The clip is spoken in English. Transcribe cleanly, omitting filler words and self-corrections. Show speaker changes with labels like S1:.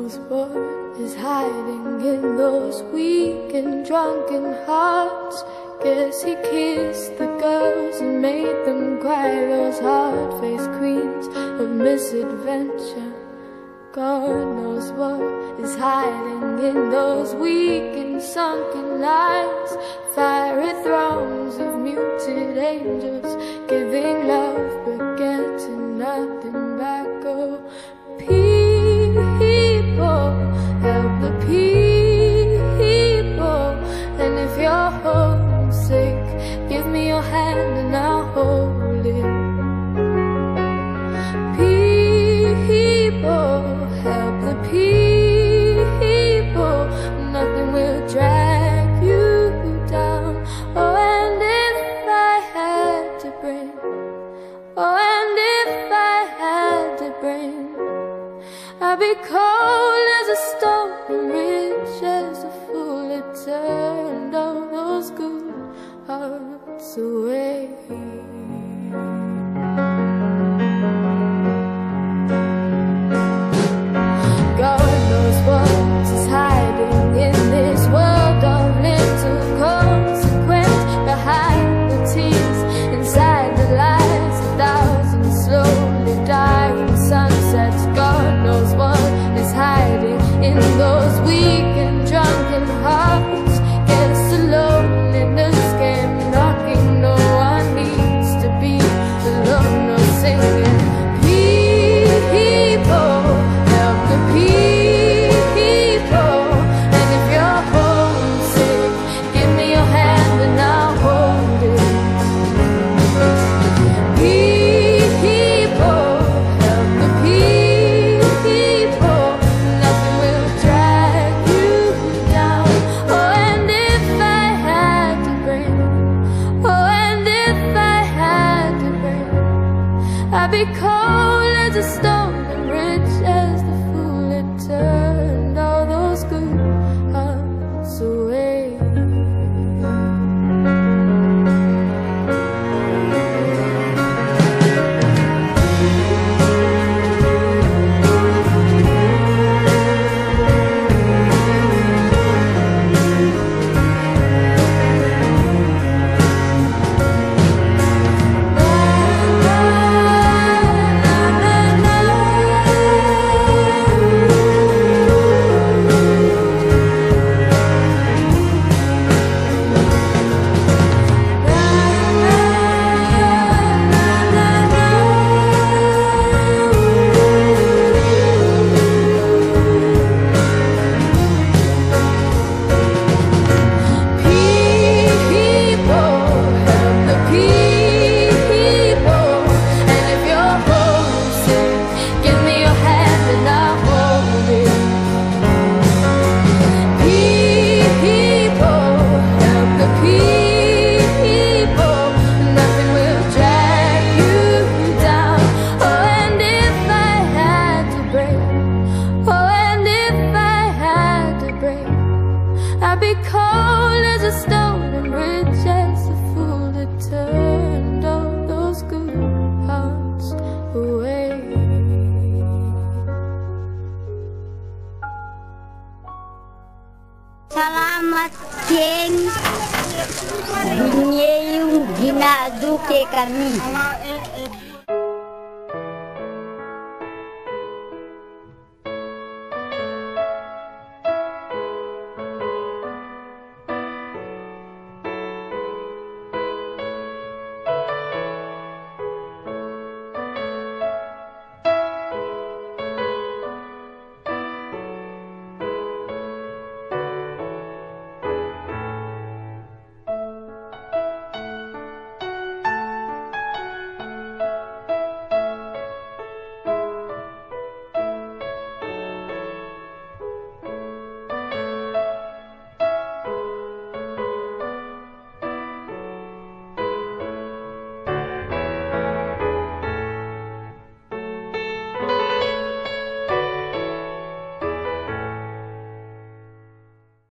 S1: knows what is hiding in those weak and drunken hearts. Guess he kissed the girls and made them cry, those hard-faced queens of misadventure. God knows what is hiding in those weak and sunken lines, fiery thrones of muted angels, giving love but getting nothing back. Oh, people, help the people. And if you're homesick, give me your hand and I'll hold it. People, help the people. Nothing will drag you down. Oh, and if I had to bring, oh, and if I had to bring, I'd be cold as a stone and rich as a fool that turned all those good hearts away. God knows what is hiding in this world of little consequence, behind the tears, inside the lies, 1,000 slowly dying sunsets. God knows what is hiding in those weak and drunken hearts. Guess the loneliness came knocking. No one needs to be alone or singing. People, help the people. And if you're homesick, give me your hand and I'll hold it. People, help the people. Nothing will drag you down. Oh, and if I had to bring, oh, and if I had to bring, I'd be cold as a stone and rich as the fool that turned all those good hearts away. I'd be cold as a stone and rich as a fool that turned all those good hearts away.
S2: Salamat King, Bini yung ginadukay kami.